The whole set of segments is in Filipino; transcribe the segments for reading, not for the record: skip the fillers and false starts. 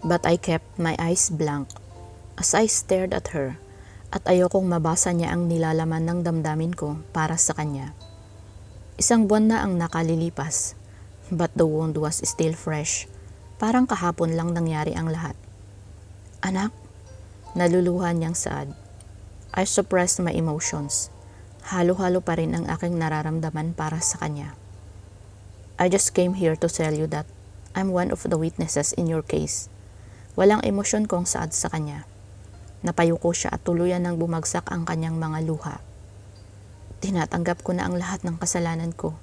But I kept my eyes blank as I stared at her, at ayokong mabasa niya ang nilalaman ng damdamin ko para sa kanya. Isang buwan na ang nakalilipas, but the wound was still fresh. Parang kahapon lang nangyari ang lahat. Anak, naluluhan niyang saad. I suppressed my emotions. Halo-halo pa rin ang aking nararamdaman para sa kanya. I just came here to tell you that I'm one of the witnesses in your case. Walang emosyon kong saad sa kanya. Napayuko siya at tuluyan nang bumagsak ang kanyang mga luha. Tinatanggap ko na ang lahat ng kasalanan ko,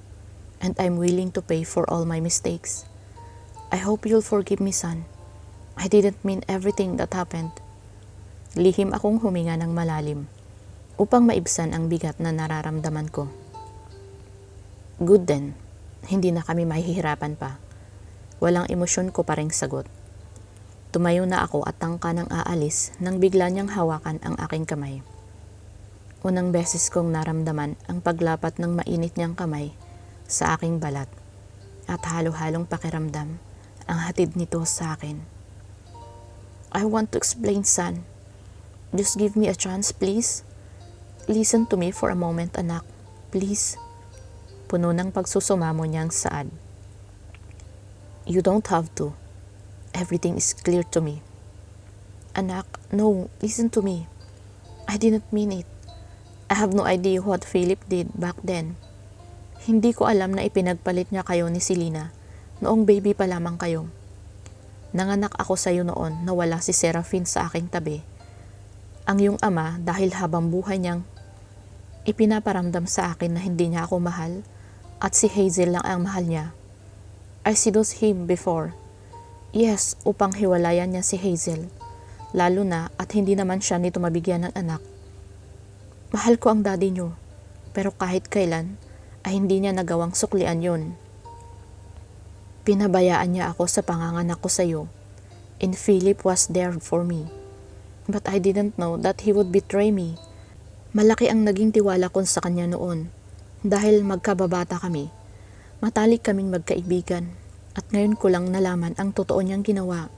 and I'm willing to pay for all my mistakes. I hope you'll forgive me, son. I didn't mean everything that happened. Lihim akong huminga ng malalim upang maibsan ang bigat na nararamdaman ko. Good then, hindi na kami mahihirapan pa. Walang emosyon ko pa ring sagot. Tumayo na ako at tangka ng aalis nang bigla niyang hawakan ang aking kamay. Unang beses kong naramdaman ang paglapat ng mainit niyang kamay sa aking balat at halo-halong pakiramdam ang hatid nito sa akin. I want to explain, son. Just give me a chance, please. Listen to me for a moment, anak. Please. Puno ng pagsusumamo niyang saad. You don't have to. Everything is clear to me. Anak, no, listen to me. I didn't mean it. I have no idea what Philip did back then. Hindi ko alam na ipinagpalit niya kayo ni Selena noong baby pa lamang kayo. Nanganak ako sa iyo noon na wala si Seraphine sa aking tabi. Ang iyong ama dahil habang buhay niyang ipinaparamdam sa akin na hindi niya ako mahal at si Hazel lang ang mahal niya. I seduced him before. Yes, upang hiwalayan niya si Hazel. Lalo na at hindi naman siya nito mabigyan ng anak. Mahal ko ang daddy niyo, pero kahit kailan ay hindi niya nagawang suklian yon. Pinabayaan niya ako sa panganganak ko sa iyo, and Philip was there for me. But I didn't know that he would betray me. Malaki ang naging tiwala ko sa kanya noon, dahil magkababata kami. Matalik kaming magkaibigan. At ngayon ko lang nalaman ang totoo niyang ginawa.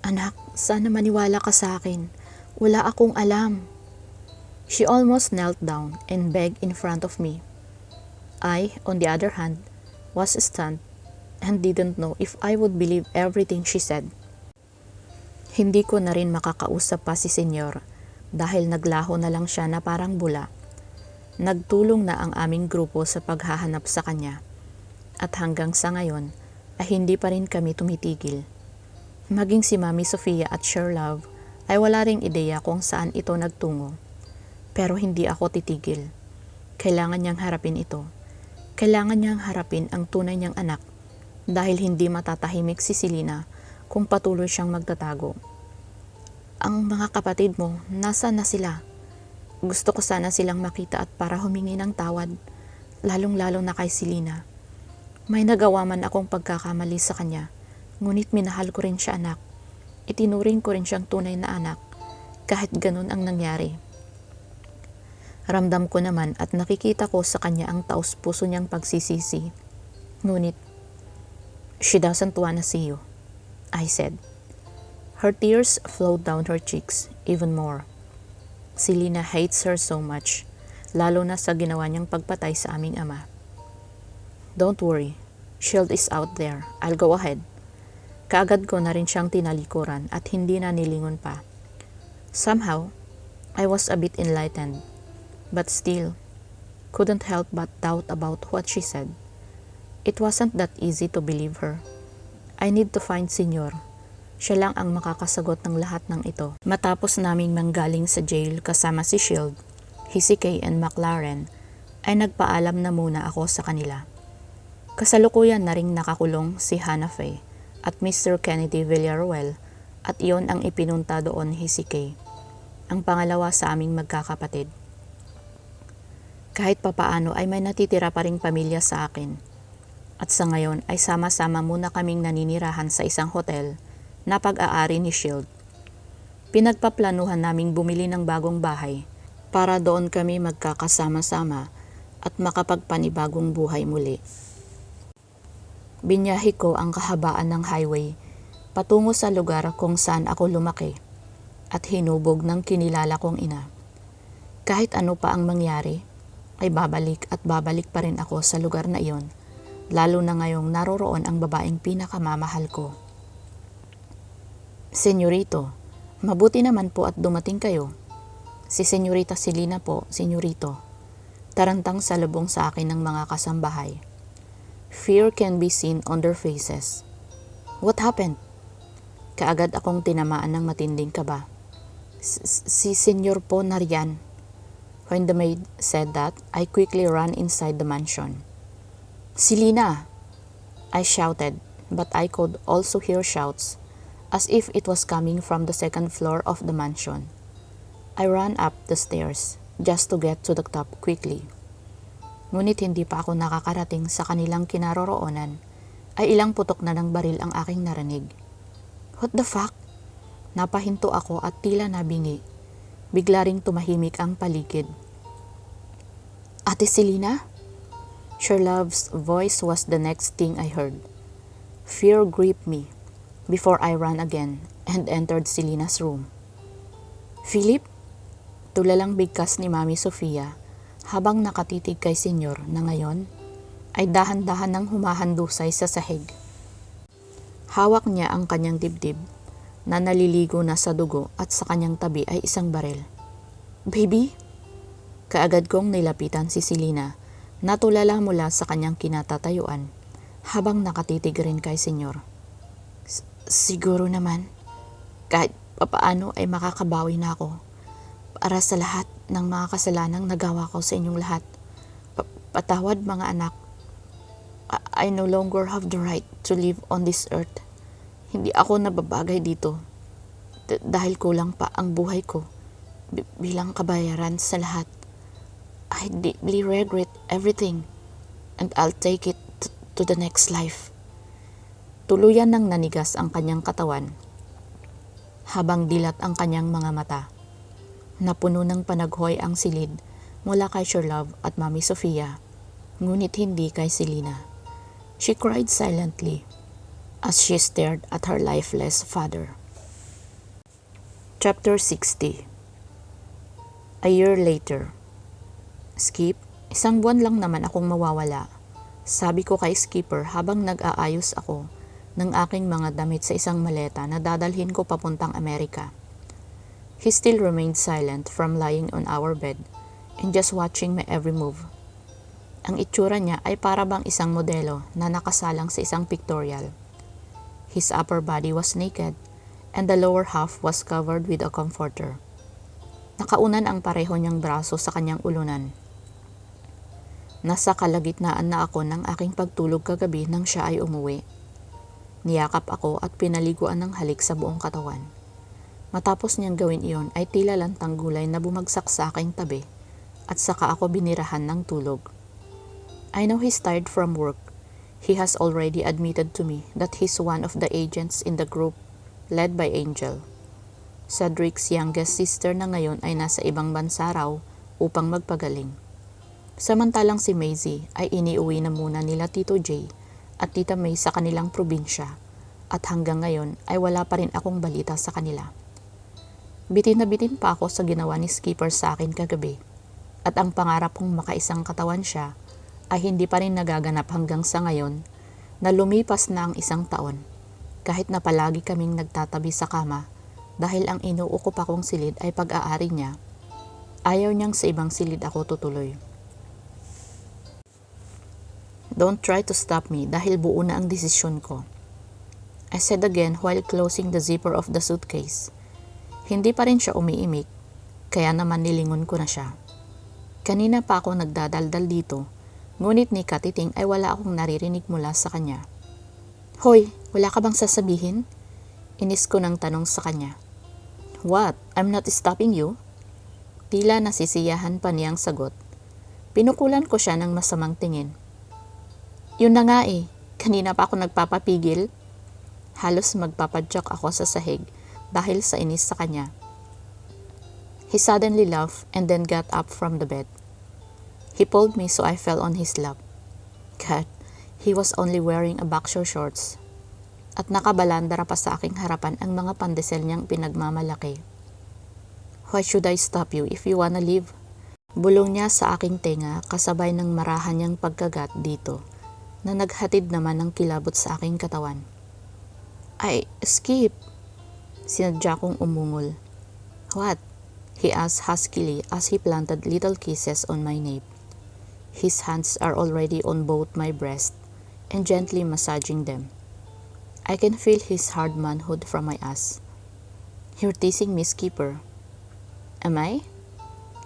Anak, sana maniwala ka sa akin. Wala akong alam. She almost knelt down and begged in front of me. I, on the other hand, was stunned and didn't know if I would believe everything she said. Hindi ko na rin makakausap pa si Senyor dahil naglaho na lang siya na parang bula. Nagtulong na ang aming grupo sa paghahanap sa kanya. At hanggang sa ngayon, ay hindi pa rin kami tumitigil. Maging si Mami Sofia at Sherlove ay wala ring ideya kung saan ito nagtungo. Pero hindi ako titigil. Kailangan niyang harapin ito. Kailangan niyang harapin ang tunay niyang anak dahil hindi matatahimik si Selena kung patuloy siyang magtatago. Ang mga kapatid mo, nasa na sila? Gusto ko sana silang makita at para humingi ng tawad, lalong-lalo na kay Selena. May nagawa man akong pagkakamali sa kanya, ngunit minahal ko rin siya, anak. Itinuring ko rin siyang tunay na anak, kahit ganun ang nangyari. Ramdam ko naman at nakikita ko sa kanya ang taos-puso niyang pagsisisi. Ngunit, she doesn't wanna see you, I said. Her tears flowed down her cheeks even more. Selena hates her so much, lalo na sa ginawa niyang pagpatay sa aming ama. Don't worry, Shield is out there. I'll go ahead. Kaagad ko na rin siyang tinalikuran at hindi na nilingon pa. Somehow, I was a bit enlightened, but still, couldn't help but doubt about what she said. It wasn't that easy to believe her. I need to find Senyor. Siya lang ang makakasagot ng lahat ng ito. Matapos naming manggaling sa jail kasama si Shield, Hisike and McLaren, ay nagpaalam na muna ako sa kanila. Kasalukuyan na ring nakakulong si Hannah Faye at Mr. Kennedy Villaruel at iyon ang ipinunta doon ni Hisike, ang pangalawa sa aming magkakapatid. Kahit papaano ay may natitira pa ring pamilya sa akin. At sa ngayon ay sama-sama muna kaming naninirahan sa isang hotel na pag-aari ni Shield. Pinagpaplanuhan naming bumili ng bagong bahay para doon kami magkakasama-sama at makapagpanibagong buhay muli. Binyahe ko ang kahabaan ng highway patungo sa lugar kung saan ako lumaki at hinubog ng kinilala kong ina. Kahit ano pa ang mangyari, ay babalik at babalik pa rin ako sa lugar na iyon, lalo na ngayong naroroon ang babaeng pinakamamahal ko. Senyorito, mabuti naman po at dumating kayo. Si Senyorita Selena po, Senyorito. Tarantang salubong sa akin ng mga kasambahay. Fear can be seen on their faces. What happened? Kaagad akong tinamaan ng matinding kaba. Si Senyor po nariyan. When the maid said that, I quickly ran inside the mansion. Selena! I shouted, but I could also hear shouts, as if it was coming from the second floor of the mansion. I ran up the stairs, just to get to the top quickly. Ngunit hindi pa ako nakakarating sa kanilang kinaroroonan, ay ilang putok na ng baril ang aking narinig. What the fuck? Napahinto ako at tila nabingi. Bigla ring tumahimik ang paligid. Ate Selena? Sherlove's voice was the next thing I heard. Fear gripped me before I ran again and entered Selena's room. Philip? Tulalang bigkas ni Mami Sofia habang nakatitig kay Senyor na ngayon ay dahan-dahan nang humahandusay sa sahig. Hawak niya ang kanyang dibdib na naliligo na sa dugo at sa kanyang tabi ay isang baril. Baby? Kaagad kong nilapitan si Selena na tulala mula sa kanyang kinatatayuan habang nakatitig rin kay Senyor. Siguro naman, kahit papaano ay makakabawi na ako para sa lahat ng mga kasalanang nagawa ko sa inyong lahat. Patawad mga anak. I no longer have the right to live on this earth. Hindi ako nababagay dito dahil kulang pa ang buhay ko bilang kabayaran sa lahat. I deeply regret everything and I'll take it to the next life. Tuluyan nang nanigas ang kanyang katawan habang dilat ang kanyang mga mata. Napuno ng panaghoy ang silid mula kay Sherlove at Mami Sofia, ngunit hindi kay Selena. She cried silently as she stared at her lifeless father. Chapter 60. A year later. Skip, isang buwan lang naman akong mawawala. Sabi ko kay Skipper habang nag-aayos ako ng aking mga damit sa isang maleta na dadalhin ko papuntang Amerika. He still remained silent from lying on our bed and just watching my every move. Ang itsura niya ay para bang isang modelo na nakasalang sa isang pictorial. His upper body was naked and the lower half was covered with a comforter. Nakaunan ang pareho niyang braso sa kanyang ulunan. Nasa kalagitnaan na ako ng aking pagtulog kagabi nang siya ay umuwi. Niyakap ako at pinaliguan ng halik sa buong katawan. Matapos niyang gawin iyon ay tila lantang gulay na bumagsak sa aking tabi at saka ako binirahan ng tulog. I know he's tired from work. He has already admitted to me that he's one of the agents in the group led by Angel. Cedric's youngest sister na ngayon ay nasa ibang bansa raw upang magpagaling. Samantalang si Maisie ay iniuwi na muna nila Tito J at Tita May sa kanilang probinsya at hanggang ngayon ay wala pa rin akong balita sa kanila. Bitin na bitin pa ako sa ginawa ni Skipper sa akin kagabi at ang pangarap kong makaisang katawan siya ay hindi pa rin nagaganap hanggang sa ngayon na lumipas na ang isang taon kahit na palagi kaming nagtatabi sa kama dahil ang inuukup akong silid ay pag-aari niya. Ayaw niyang sa ibang silid ako tutuloy. Don't try to stop me dahil buo na ang desisyon ko. I said again while closing the zipper of the suitcase. Hindi pa rin siya umiimik, kaya naman nilingon ko na siya. Kanina pa ako nagdadaldal dito, ngunit ni Katiting ay wala akong naririnig mula sa kanya. Hoy, wala ka bang sasabihin? Inis ko ng tanong sa kanya. What? I'm not stopping you? Tila nasisiyahan pa niyang sagot. Pinukulan ko siya ng masamang tingin. Yun na nga eh, kanina pa ako nagpapapigil. Halos magpapadyak ako sa sahig dahil sa inis sa kanya. He suddenly laughed and then got up from the bed. He pulled me so I fell on his lap. God, he was only wearing a boxer shorts. at nakabalandara pa sa aking harapan ang mga pandesal niyang pinagmamalaki. Why should I stop you if you wanna leave? Bulong niya sa aking tenga kasabay ng marahan niyang pagkagat dito na naghatid naman ng kilabot sa aking katawan. Ay, Skip! Sinadya kong umungol. What? He asked huskily as he planted little kisses on my nape. His hands are already on both my breasts and gently massaging them. I can feel his hard manhood from my ass. You're teasing me, Skipper. Am I?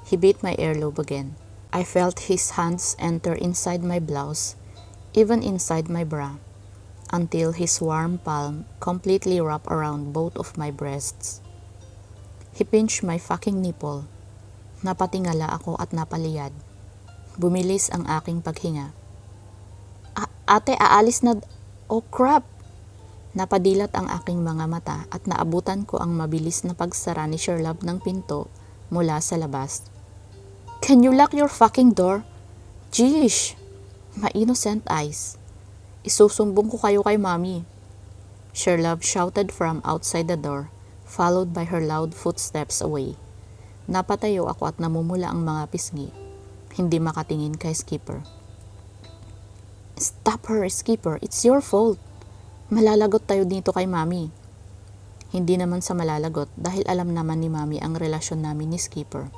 He beat my earlobe again. I felt his hands enter inside my blouse, even inside my bra, until his warm palm completely wrapped around both of my breasts. He pinched my fucking nipple. Napatingala ako at napaliyad. Bumilis ang aking paghinga. Ate, aalis na... Oh crap! Napadilat ang aking mga mata at naabutan ko ang mabilis na pagsara ni Sherlock ng pinto mula sa labas. Can you lock your fucking door? Jeesh! My innocent eyes. Isusumbong ko kayo kay Mommy. Sherlock shouted from outside the door, followed by her loud footsteps away. Napatayo ako at namumula ang mga pisngi. Hindi makatingin kay Skipper. Stop her, Skipper. It's your fault. Malalagot tayo dito kay Mommy. Hindi naman sa malalagot dahil alam naman ni Mommy ang relasyon namin ni Skipper.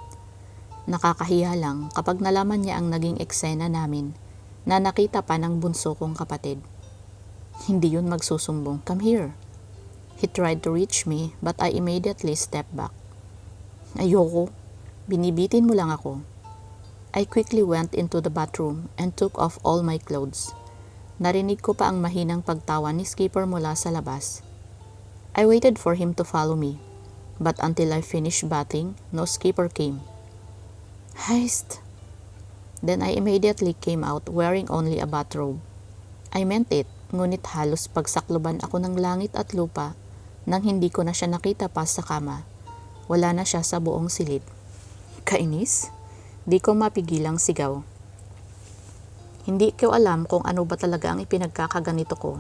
Nakakahiya lang kapag nalaman niya ang naging eksena namin na nakita pa ng bunso kong kapatid. Hindi yun magsusumbong. Come here. He tried to reach me but I immediately stepped back. Ayoko. Binibitin mo lang ako. I quickly went into the bathroom and took off all my clothes. Narinig ko pa ang mahinang pagtawa ni Skipper mula sa labas. I waited for him to follow me, but until I finished bathing, no Skipper came. Heist! Then I immediately came out wearing only a bathrobe. I meant it, ngunit halos pagsakloban ako ng langit at lupa nang hindi ko na siya nakita pa sa kama. Wala na siya sa buong silid. Kainis? Di ko mapigilang sigaw. Hindi ko alam kung ano ba talaga ang ipinagkakaganito ko.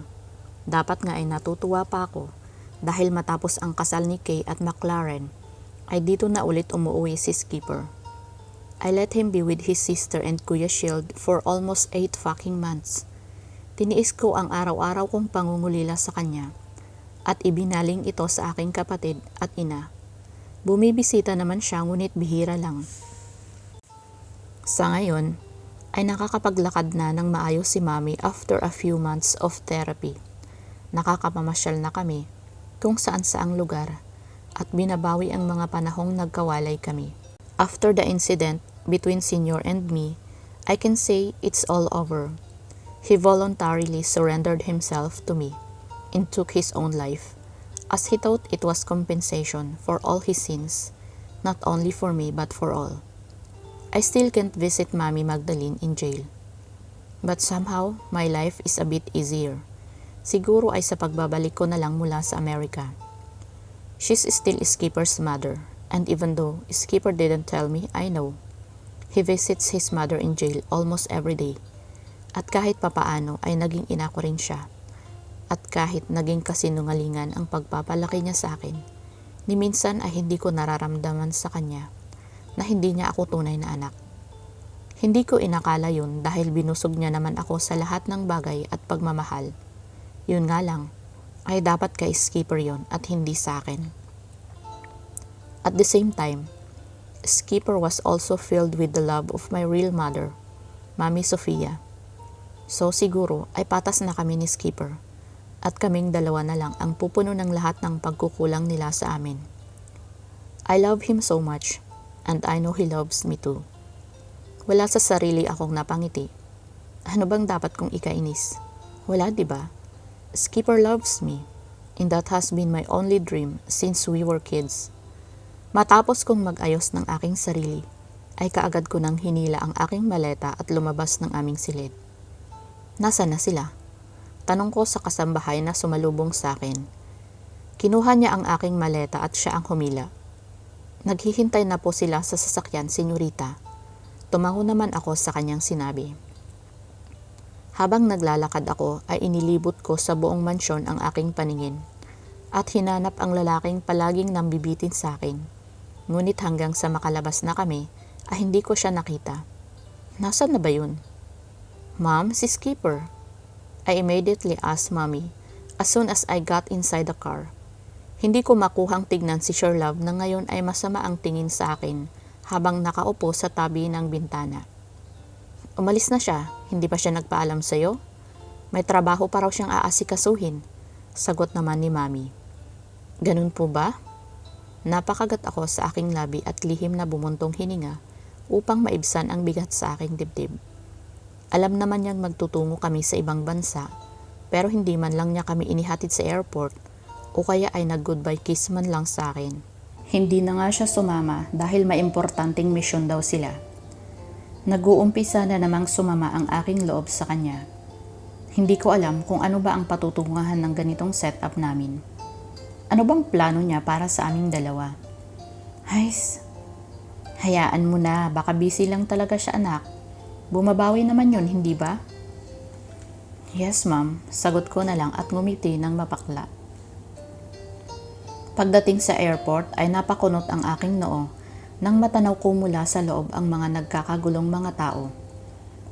Dapat nga ay natutuwa pa ako dahil matapos ang kasal ni Kay at McLaren ay dito na ulit umuwi si Skipper. I let him be with his sister and Kuya Shield for almost 8 fucking months. Tiniis ko ang araw-araw kong pangungulila sa kanya at ibinaling ito sa aking kapatid at ina. Bumibisita naman siya ngunit bihira lang. Sa ngayon ay nakakapaglakad na ng maayos si Mommy after a few months of therapy. Nakakapamasyal na kami kung saan-saang lugar at binabawi ang mga panahong nagkawalay kami. After the incident between Senior and me, I can say it's all over. He voluntarily surrendered himself to me and took his own life, as he thought it was compensation for all his sins, not only for me but for all. I still can't visit Mommy Magdalene in jail. But somehow, my life is a bit easier. Siguro ay sa pagbabalik ko na lang mula sa Amerika. She's still Skipper's mother, and even though Skipper didn't tell me, I know. He visits his mother in jail almost every day. At kahit papaano ay naging ina ko rin siya. At kahit naging kasinungalingan ang pagpapalaki niya sa akin, ni minsan ay hindi ko nararamdaman sa kanya na hindi niya ako tunay na anak. Hindi ko inakala yun dahil binusog niya naman ako sa lahat ng bagay at pagmamahal. Yun nga lang, ay dapat kay Skipper yun at hindi sa akin. At the same time, Skipper was also filled with the love of my real mother, Mami Sofia. So siguro ay patas na kami ni Skipper at kaming dalawa na lang ang pupuno ng lahat ng pagkukulang nila sa amin. I love him so much and I know he loves me too. Wala sa sarili akong napangiti. Ano bang dapat kong ikainis? Wala, diba? Skipper loves me, and that has been my only dream since we were kids. Matapos kong mag-ayos ng aking sarili, ay kaagad ko nang hinila ang aking maleta at lumabas ng aming silid. Nasaan na sila? Tanong ko sa kasambahay na sumalubong sa akin. Kinuha niya ang aking maleta at siya ang humila. Naghihintay na po sila sa sasakyan, senyorita. Tumango naman ako sa kanyang sinabi. Habang naglalakad ako ay inilibot ko sa buong mansyon ang aking paningin at hinanap ang lalaking palaging nambibitin sa akin. Ngunit hanggang sa makalabas na kami ay hindi ko siya nakita. Nasaan na ba yun? Mom, si Skipper. I immediately asked Mommy as soon as I got inside the car. Hindi ko makuhang tignan si Sherlove na ngayon ay masama ang tingin sa akin habang nakaupo sa tabi ng bintana. Umalis na siya, hindi ba siya nagpaalam sa'yo? May trabaho pa raw siyang aasikasuhin, sagot naman ni Mommy. Ganun po ba? Napakagat ako sa aking labi at lihim na bumuntong hininga upang maibsan ang bigat sa aking dibdib. Alam naman niyang magtutungo kami sa ibang bansa, pero hindi man lang niya kami inihatid sa airport o kaya ay nag-goodbye kiss man lang sa akin. Hindi na nga siya sumama dahil may importanteng misyon daw sila. Nag-uumpisa na namang sumama ang aking loob sa kanya. Hindi ko alam kung ano ba ang patutunguhan ng ganitong setup namin. Ano bang plano niya para sa aming dalawa? Hays, hayaan mo na, baka busy lang talaga siya anak. Bumabawi naman yun, hindi ba? Yes ma'am, sagot ko na lang at ngumiti ng mapakla. Pagdating sa airport ay napakunot ang aking noo nang matanaw ko mula sa loob ang mga nagkakagulong mga tao.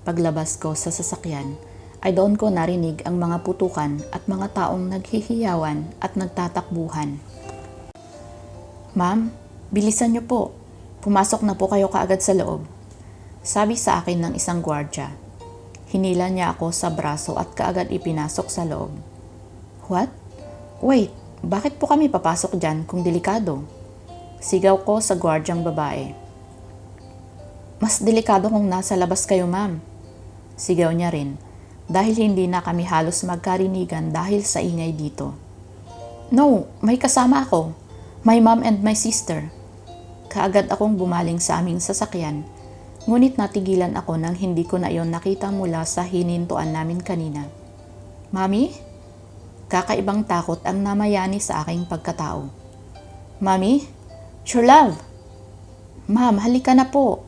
Paglabas ko sa sasakyan ay doon ko narinig ang mga putukan at mga taong naghihiyawan at nagtatakbuhan. Ma'am, bilisan niyo po. Pumasok na po kayo kaagad sa loob. Sabi sa akin ng isang gwardya. Hinila niya ako sa braso at kaagad ipinasok sa loob. What? Wait, bakit po kami papasok dyan kung delikado? Sigaw ko sa gwardyang babae. Mas delikado kung nasa labas kayo, ma'am. Sigaw niya rin, dahil hindi na kami halos magkarinigan dahil sa ingay dito. No, may kasama ako. My mom and my sister. Kaagad akong bumaling sa aming sasakyan, ngunit natigilan ako nang hindi ko na iyon nakita mula sa hinintuan namin kanina. Mami? Kakaibang takot ang namayani sa aking pagkatao. Mami? Sherlove! Ma'am, halika na po.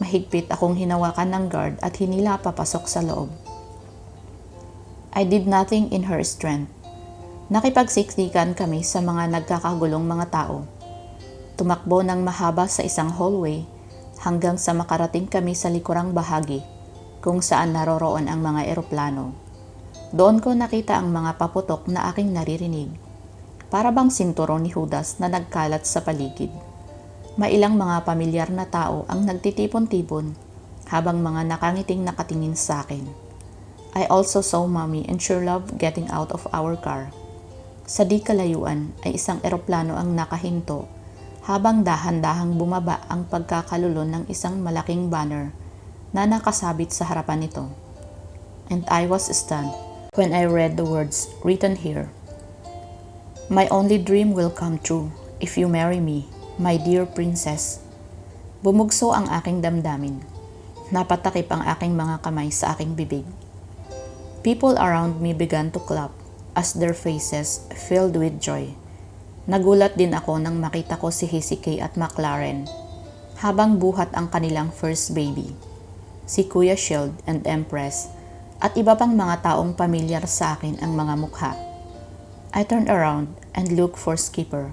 Mahigpit akong hinawakan ng guard at hinila papasok sa loob. I did nothing in her strength. Nakipagsiksikan kami sa mga nagkakagulong mga tao. Tumakbo ng mahaba sa isang hallway hanggang sa makarating kami sa likurang bahagi kung saan naroroon ang mga eroplano. Doon ko nakita ang mga paputok na aking naririnig. Para bang sinturon ni Judas na nagkalat sa paligid. Mailang mga pamilyar na tao ang nagtitipon-tipon habang mga nakangiting nakatingin sa akin. I also saw Mommy and Sherlove getting out of our car. Sa di kalayuan ay isang eroplano ang nakahinto habang dahan-dahang bumaba ang pagkakalulon ng isang malaking banner na nakasabit sa harapan nito. And I was stunned when I read the words written here. My only dream will come true if you marry me, my dear princess. Bumugso ang aking damdamin. Napatakip ang aking mga kamay sa aking bibig. People around me began to clap as their faces filled with joy. Nagulat din ako nang makita ko si Hezekiah at McLaren habang buhat ang kanilang first baby, si Kuya Shield and Empress at iba pang mga taong pamilyar sa akin ang mga mukha. I turned around and looked for Skipper,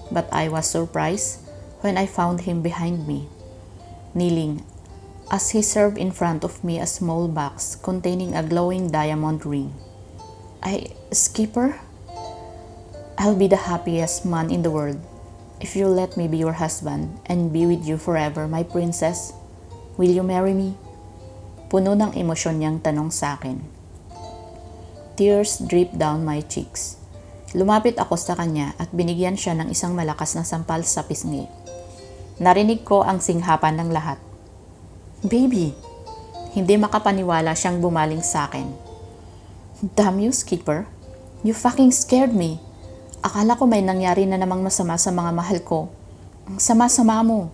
but I was surprised when I found him behind me, kneeling as he served in front of me a small box containing a glowing diamond ring. Skipper? I'll be the happiest man in the world if you let me be your husband and be with you forever, my princess. Will you marry me? Puno ng emosyon niyang tanong sa akin. Tears dripped down my cheeks. Lumapit ako sa kanya at binigyan siya ng isang malakas na sampal sa pisngi. Narinig ko ang singhapan ng lahat. Baby! Hindi makapaniwala siyang bumaling sa akin. Damn you, Skipper. You fucking scared me. Akala ko may nangyari na namang masama sa mga mahal ko. Ang sama-sama mo.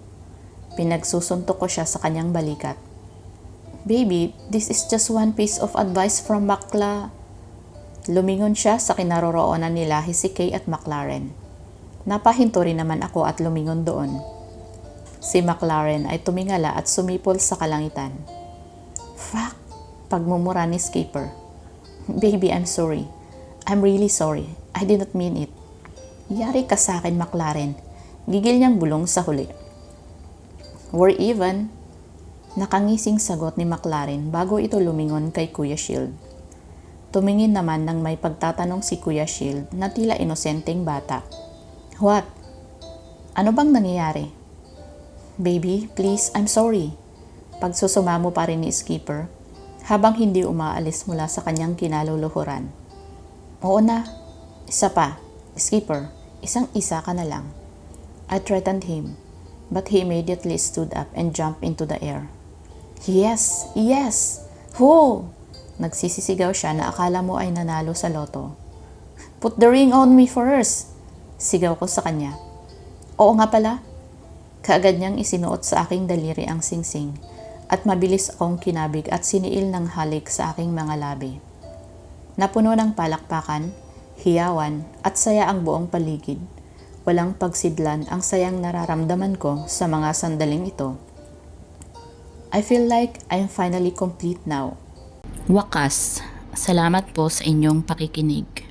Pinagsusuntok ko siya sa kanyang balikat. Baby, this is just one piece of advice from Bakla. Lumingon siya sa kinaroroonan nila Hezekiah at McLaren. Napahinto rin naman ako at lumingon doon. Si McLaren ay tumingala at sumipol sa kalangitan. Fuck! Pagmumura ni Skipper. Baby, I'm sorry. I'm really sorry. I did not mean it. Yari ka sa akin, McLaren. Gigil niyang bulong sa huli. We're even. Nakangising sagot ni McLaren bago ito lumingon kay Kuya Shield. Tumingin naman nang may pagtatanong si Kuya Shield na tila inosenteng bata. What? Ano bang nangyayari? Baby, please, I'm sorry. Pagsusumamo pa rin ni Skipper habang hindi umaalis mula sa kanyang kinaluluhuran. Oo na, isa pa, Skipper, isang-isa ka na lang. I threatened him, but he immediately stood up and jumped into the air. Yes, yes! Ho! Nagsisisigaw siya na akala mo ay nanalo sa loto. Put the ring on me first! Sigaw ko sa kanya. Oo nga pala. Kaagad niyang isinuot sa aking daliri ang singsing at mabilis akong kinabig at siniil ng halik sa aking mga labi. Napuno ng palakpakan, hiyawan at saya ang buong paligid. Walang pagsidlan ang sayang nararamdaman ko sa mga sandaling ito. I feel like I'm finally complete now. Wakas, salamat po sa inyong pakikinig.